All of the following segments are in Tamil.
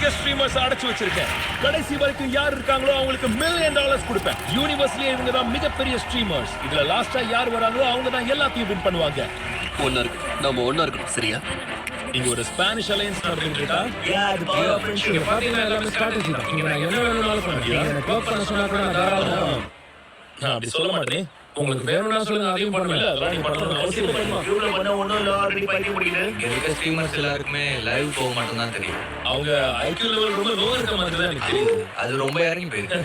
ஸ்ட்ரீமர்ஸ் அடைச்சு வச்சிருக்கேன். கடைசி வரைக்கும் யார் இருக்காங்களோ அவங்களுக்கு $1 million கொடுப்பேன். யூனிவர்ஸ்லயே இவங்க தான் மிகப்பெரிய ஸ்ட்ரீமர்ஸ். இதுல லாஸ்டா யார் வராங்களோ அவங்க தான் எல்லாத்தையும் வின் பண்ணுவாங்க. ஒன்னா இருக்கணும் சரியா? இங்க ஒரு ஸ்பானிஷ் அலையன்ஸ் நடந்துட்டா எல்லாமே ஸ்ட்ராட்டஜி தான். நீங்க நான் என்ன வேணும்னாலும் பண்ணுங்க. என்ன கோப் பண்ண சொன்னா கூட நான் தாராளமா நான் அப்படி சொல்ல மாட்டேன். உங்களுக்கு வேணும்னா சொல்லுங்க, அதையும் பண்ணுங்க. அதான் நீ பண்ணணும் அவசியம் இருக்க ஸ்ட்ரீமர்ஸ் எல்லாருக்குமே லைவ் போக மட்டும் தான் தெரியும். அவங்க ஐக்யூ லெவல் ரொம்ப லோ இருக்க மாதிரி தான் எனக்கு தெரியுது. அது ரொம்ப இறங்கி போயிருக்கு.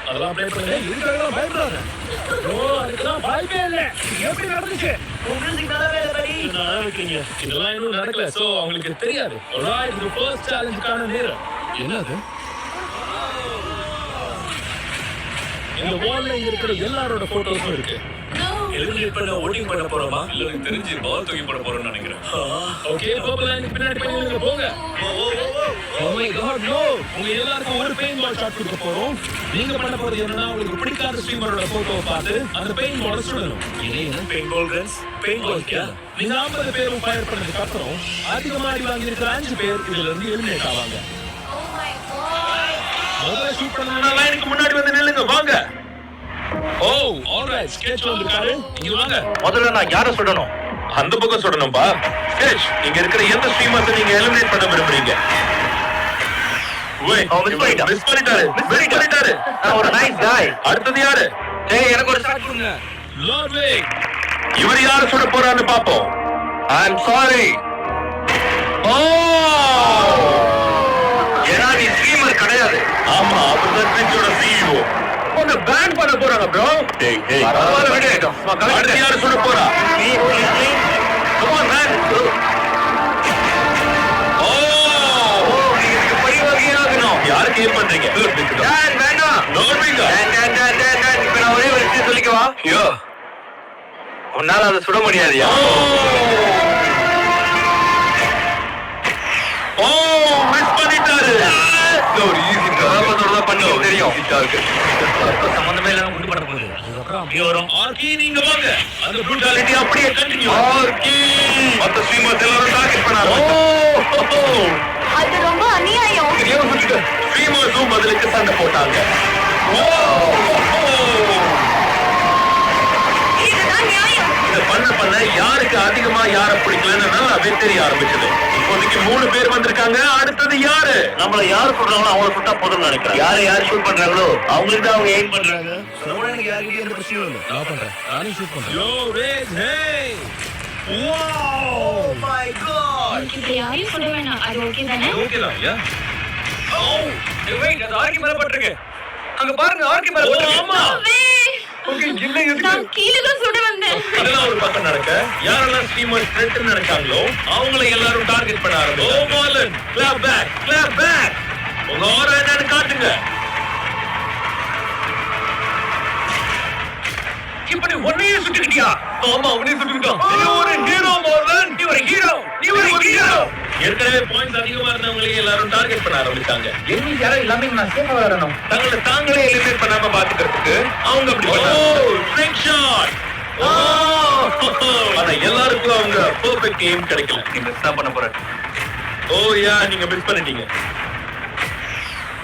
அதெல்லாம் அப்ளை பண்ணுங்க. இதுக்காக பயப்படாத. அதுக்கெல்லாம் பயமே இல்லை. எப்படி நடந்துச்சு? இதெல்லாம் இன்னும் நடக்கல. சோ அவங்களுக்கு தெரியாது. இது ஃபர்ஸ்ட் சேலஞ்சுக்கான நேரம். என்னது? இந்த வால்ல இருக்கிற எல்லாரோட போட்டோஸும் இருக்கு. எலிமினேட் பண்ண ஓட்டிங் பண்ண போறோமா? இல்ல எனக்கு தெரிஞ்சு பால் தூக்கி போட போறோம்னு நினைக்கிறேன். ஓகே பர்பிள் லைன் பின்னாடி போய் நீங்க போங்க. Oh my god no. உங்க எல்லாருக்கும் ஒரு பெயிண்ட் பால் ஷாட் கொடுக்க போறோம். நீங்க பண்ண போறது என்னன்னா உங்களுக்கு பிடிக்காத ஸ்ட்ரீமரோட போட்டோவை பார்த்து அந்த பெயிண்ட் பால் சுடணும். இது என்ன paintball guns? Paintball கியா? நீங்க 50 பேரும் ஃபயர் பண்ணதுக்கு அப்புறம் அதிகமா அடி வாங்கி இருக்கிற 5 பேர் இதுல இருந்து எலிமினேட் ஆவாங்க. முதல்ல ஷூட் பண்ணனும்னா லைனுக்கு முன்னாடி வந்து நில்லுங்க. வாங்க. ஓ ஆல்ரைட். ஸ்கெட்ச் வந்திருக்காரு. இங்க வாங்க. முதல்ல நான் யாரை சுடணும்? அந்த பக்கம் சுடணும்பா. ஸ்கெட்ச் இங்க இருக்கிற எந்த ஸ்ட்ரீமர்ஸ் நீங்க எலிமினேட் பண்ண விரும்புறீங்க? மிஸ் பண்ணிட்டாரு. நான் ஒரு நைஸ் காய். அடுத்தது யாரு? டேய் எனக்கு ஒரு ஷாட் கொடுங்க. லார்ட்வே. இவர் யாரை சுட போறான்னு பாப்போம். ஐ அம் சாரி. ஏன்னா நீ ஸ்ட்ரீமர் கிடையாது. ஆமா அவர்தான் ட்விட்சோட சிஇஓ. உன்னை பேன் பண்ண போறாங்க ப்ரோ. பரவாயில்ல விடு. அடுத்து யாரு சுட போறா? Come on man. நீங்க பரிவாகியே ஆகணும். யாருக்கு ஏன் பண்றீங்க? டேன் வேண்டாம். நோர்விங்கா. டேன். இப்ப நான் ஒரே ஒரு விஷயம் சொல்லிக்கவா? யோ. உன்னால அதை சுட முடியாதுயா. ஓ மிஸ் பண்ணிட்டாரு. ஒரு ஈஸி ட்ராமாதோட பண்ணி தெரியும். சம்பந்தமே இல்லாம குண்டு பண்ண போகுது. அப்படியே வரும். ஆர்கி நீங்க வாங்க. அந்த brutality அப்படியே கண்டினியூ. ஆர்கி. மத்த ஸ்ட்ரீமர்ஸ் எல்லாரும் டார்கெட் பண்ணாங்க. அது ரொம்ப அநியாயம். ஸ்ட்ரீமர்ஸும் பதிலுக்கு சண்டை போட்டாங்க. இதுதான் நியாயம். இத பண்ண யாருக்கு அதிகமா யாரை பிடிக்கலன்னு நல்லாவே தெரிய ஆரம்பிச்சது. இப்போதைக்கு 3 பேர் வந்திருக்காங்க. அடுத்தது யாரு? நம்மள யாரு சொல்றாங்களோ அவங்கள சுட்டா போதும்னு நினைக்கிறேன். யாரை ஷூட் பண்றாங்களோ அவங்களுக்கு தான் அவங்க எய்ம் பண்றாங்க. சரவணனுக்கு யாருக்கு எந்த பிரச்சனையும் இல்லை. நான் பண்றேன். நானே ஷூட் பண்றேன். Yo race hey. Oh my god. இது யாரையும் சொல்ல வேணாம். அது ஓகே தானே? ஓகே தான் யா. வெயிட் அது ஆர்கி மேல பட்டிருக்கு. அங்க பாருங்க ஆர்கி மேல பட்டிருக்கு. ஆமா. ஓகே இல்ல நான் கீழே தான் சுட வந்தேன். அதெல்லாம் ஒரு பக்கம் நடக்க யாரெல்லாம் ஸ்ட்ரீமர் த்ரெட்னு நினைச்சாங்களோ அவங்கள எல்லாரும் டார்கெட் பண்ண ஆரம்பிச்சாங்க. ஓ மாலன் கிளாப் பேக். உங்க ஆரா என்னன்னு காட்டுங்க. இப்படி ஒன்னையே சுட்டுக்கிட்டியா? ஆமா அவனே சுட்டுட்டான். நீ ஒரு ஹீரோ மாலன். நீ ஒரு ஹீரோ. ஏற்கனவே பாயிண்ட்ஸ் அதிகமா இருந்தவங்களே எல்லாரும் டார்கெட் பண்ண ஆரம்பிச்சாங்க. எங்களுக்கு யாரும் எல்லாமே நான் சேஃபா வரணும். தங்களை தாங்களே எலிமினேட் பண்ணாம பாத்துக்கிறதுக்கு அவங்க அப்படி பண்ணாங்க. Trick shot. ஆனா எல்லாருக்கும் அவங்க பெர்ஃபெக்ட் எய்ம் கிடைக்கல. நீ மிஸ் தான் பண்ண போற. ஓ யா நீங்க மிஸ் பண்ணிட்டீங்க.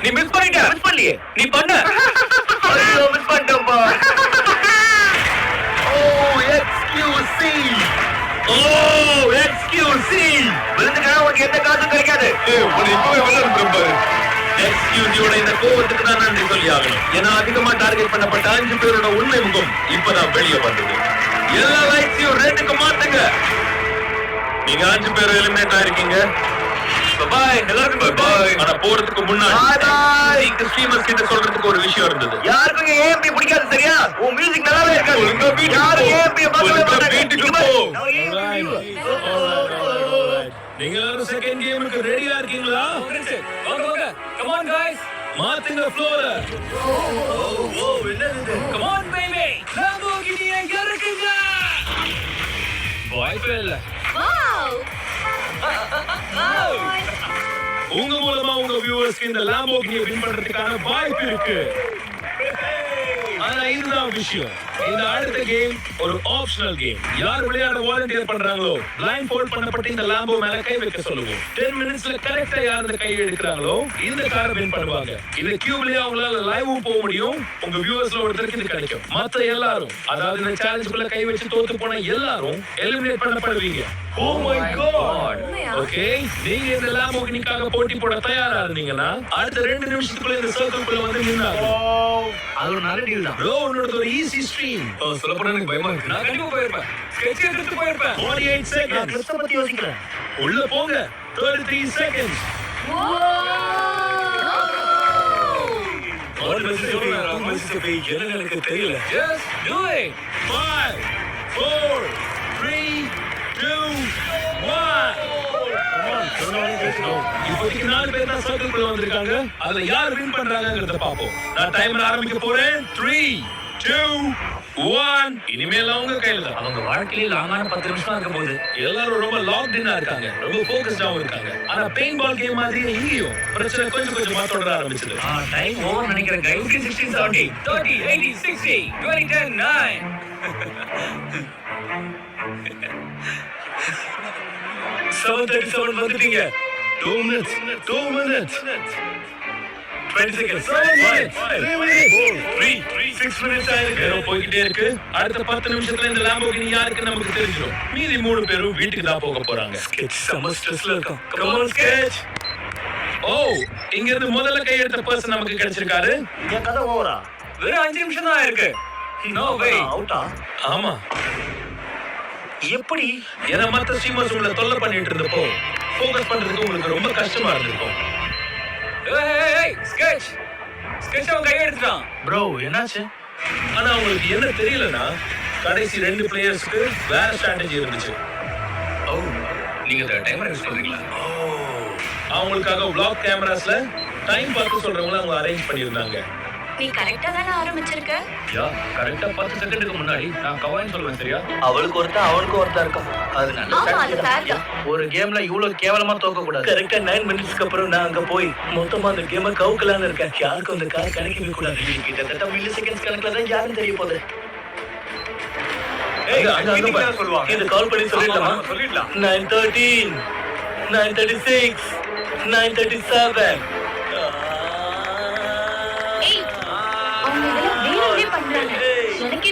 நீ மிஸ் பண்ணிட்ட. மிஸ் பண்ணலையே. நீ பண்ண. ஐயோ மிஸ் பண்ணிட்டேன்பா. எக்ஸ்கியூசி. விருந்துக்காக உனக்கு எந்த காசும் கிடைக்காது. எக்ஸ்கியூசியோட இந்த கோவத்துக்கு தான் நன்றி சொல்லி ஆகணும். ஏன்னா அதிகமா டார்கெட் பண்ணப்பட்ட 5 பேரோட உண்மை முகம் இப்பதான் வெளியே வந்தது. எல்லா லைட்ஸையும் ரெட்டுக்கு மாத்துங்க. நீங்க 5 பேரும் எலிமினேட் ஆயிருக்கீங்க. பாய் எல்லாருக்கும் பாய். ஆனா போறதுக்கு முன்னாடி நீங்க ஸ்ட்ரீமர்ஸ் கிட்ட சொல்றதுக்கு ஒரு விஷயம் இருந்தது. யாருக்கும் ஏஎம்பி பிடிக்காது சரியா? உன் மியூசிக் நல்லாவே இருக்காது. ஒழுங்கா வீட்டுக்கு யாரும் போ. ஏஎம்பி பார்க்கவே ஒழுங்கா மாட்டாங்க. வீட்டுக்கு போ. Alright. நீங்க எல்லாரும் செகண்ட் கேமுக்கு ரெடியா இருக்கீங்களா? வாங்க. Come on guys. மாத்துங்க ஃப்ளோர. Come on baby. லாம்போகினியை இறக்குங்க. வாய்ப்பே இல்ல. வாவ். உங்க மூலமா உங்க வியூவர்ஸ்க்கு இந்த லாம்போகினியை வின் பண்றதுக்கான வாய்ப்பு இருக்கு. ஆனா இதுதான் விஷயம். இந்த அடுத்த கேம் ஒரு ஆப்ஷனல் கேம். யார் விளையாட வாலண்டியர் பண்றாங்களோ லைன் ஃபோல்ட் பண்ணப்பட்ட இந்த லாம்போ மேல கை வைக்க சொல்லுவோம். 10 மினிட்ஸ்ல கரெக்ட்டா யார் இந்த கையை எடுக்கறாங்களோ இந்த காரை வின் பண்ணுவாங்க. இந்த கியூப்லயே அவங்களால லைவும் போக முடியும். உங்க வியூவர்ஸ்ல ஒருத்தருக்கு இது கிடைக்கும். மத்த எல்லாரும், அதாவது இந்த சேலஞ்சுக்குள்ள கை வச்சு தோத்து போன எல்லாரும் எலிமினேட் பண்ணப்படுவீங்க. Oh my god. ஓகே, நீங்க இந்த லாம்போகினிக்காக போட்டி போட தயாரா இருந்தீங்கன்னா அடுத்த 2 நிமிஷத்துக்குள்ள இந்த சர்க்கிள்குள்ள வந்து நின்னாங்க. அது ஒரு நல்ல டீல் தான். ப்ரோ, உன்னோட ஒரு ஈஸி ஸ்ட்ரீம். சொல்ல போனா எனக்கு பயமா இருக்கு. நான் கண்டிப்பா போயிருப்பேன். ஸ்கெட்ச் எடுத்துட்டு போயிருப்பேன். 48 நான் seconds. கிறிஸ்த பத்தி யோசிக்கிறேன். உள்ள போங்க. 33 seconds. எனக்கு தெரியல. Just do it. 5 4 3 2 1. இப்போதைக்கு 4 பேர் தான் சர்க்கிள்குள்ள வந்திருக்காங்க. அதுல யார் வின் பண்றாங்கங்கறத பாப்போம். நான் டைமர் ஆரம்பிக்க போறேன். 3 2 1. இனிமேல் அவங்க கையில தான். அவங்க வாழ்க்கையில லாங்கான 10 நிமிஷம் இருக்க போகுது. எல்லாரும் ரொம்ப லாக்ட் இன்னா இருக்காங்க. ரொம்ப ஃபோக்கஸ்டாவும் இருக்காங்க. ஆனா பெயிண்ட் பால் கேம் மாதிரியே இங்கேயும் பிரச்சனை கொஞ்சம் கொஞ்சமா தொடர ஆரம்பிச்சது. டைம் ஓவர் நினைக்கிறேன் guys. 16 70 30 80 60 20 10 9. 7:37 வந்துட்டீங்க. 2 minutes 20 seconds 7 minutes 3 minutes 6 minutes ஆயிருக்கு. போய்கிட்டே இருக்கு. அடுத்த 10 நிமிஷத்துல இந்த லாம்போகினி யாருக்கு நமக்கு தெரிஞ்சிடும். மீதி 3 பேரும் வீட்டுக்கு தான் போக போறாங்க. ஸ்கெட்ச் செம ஸ்ட்ரெஸ்ல இருக்கான். Come on sketch. ஓ, இங்க இருந்து முதல்ல கை எடுத்த பர்சன் நமக்கு கிடைச்சிருக்காரு. என் கதை ஓவரா? வெறும் 5 நிமிஷம் தான் இருக்கு. No way. அவுட்டா? ஆமா, எப்படி? ஏன்னா மத்த ஸ்ட்ரீமர்ஸ் உங்களை தொல்லை பண்ணிட்டு இருந்தப்போ ஃபோக்கஸ் பண்றதுக்கு உங்களுக்கு ரொம்ப கஷ்டமா இருந்திருக்கும். ஏய் ஸ்கெட்ச். ஸ்கெட்ச் அவன் கை எடுத்துட்டான். ப்ரோ என்னாச்சு? ஆனா உங்களுக்கு என்ன தெரியலனா கடைசி 2 பிளேயர்ஸ்க்கு வேற ஸ்ட்ராட்டஜி இருந்துச்சு. ஓ, நீங்க டைமர் யூஸ் பண்றீங்களா? அவங்களுக்காக vlog கேமராஸ்ல டைம் பார்த்து சொல்றவங்கள அவங்க அரேஞ்ச் பண்ணியிருந்தாங்க. நீ கரெக்டா தானே ஆரம்பிச்சிருக்க. யா, கரெக்ட்டா 10 செகண்டுக்கு முன்னாடி நான் கவாயின் சொல்றேன் சரியா? அவளுக்கு ஒருத்தன் அவனுக்கு ஒருத்தன் இருக்கான். அது நல்ல ஆமா, அது strategy fair தான். ஒரு கேம்ல இவ்வளவு கேவலமா தோக்க கூடாது. கரெக்டா 9 மினிட்ஸ்க்கு அப்புறம் நான் அங்க போய் மொத்தமா அந்த கேமை கவுக்கலான்னு இருக்கேன். யாருக்கும் அந்த கார் கிடைக்கவே கூடாது. கிட்டத்தட்ட மில்லி செகண்ட்ஸ் கணக்குல தான் யாரும் தெரிய போகுது. ஏய், மீட்டிங் தான் சொல்லுவாங்க. இது கால் பண்ணி சொல்லிடலாமா? ஆமா, சொல்லிடலாம். 9:13 9:36 9:37. ஏய், அவங்க இதெல்லாம் வேணும்னே பண்றாங்க. எனக்கே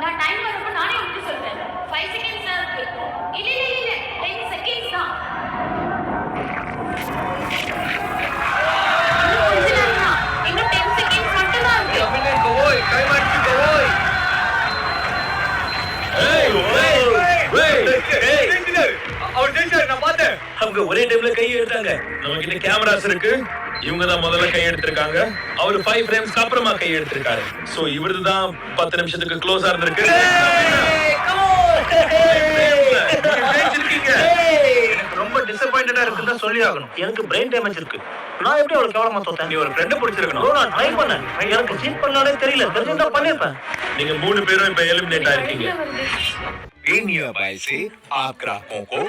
நான் டைம் வரப்ப நானே உங்களுக்கு சொல்றேன். 5 செகண்ட்ஸ் தான் இருக்கு. இல்ல 10 செகண்ட்ஸ் தான். இன்னும் 10 செகண்ட்ஸ் மட்டும் தான் இருக்கு. அவங்க ஒரே டைம்ல கை எடுத்தாங்க. நம்ம கிட்ட கேமராஸ் இருக்கு. இவங்க தான் முதல்ல கை எடுத்திருக்காங்க. அவர் 5 ஃப்ரேம்ஸ்க்கு அப்புறமா கை எடுத்திருக்காரு. சோ இவரது தான் 10 நிமிஷத்துக்கு க்ளோஸா இருந்திருக்கு. எனக்கு ரொம்ப டிசப்பாயிண்டடா இருக்குன்னு தான் சொல்லி ஆகணும். எனக்கு பிரெயின் டேமேஜ் இருக்கு. நான் எப்படி அவ்வளவு கேவலமா தோத்தேன்? நீ ஒரு ஃப்ரெண்ட் பிடிச்சிருக்கணும். Bro, நான் ட்ரை பண்ணேன். எனக்கு சீட் பண்ணாலே தெரியல. தெரிஞ்சிருந்தா பண்ணிருப்பேன். நீங்க 3 பேரும் இப்ப எலிமினேட் ஆயிருக்கீங்க. வருது. इन बाय से आप ग्राहकों को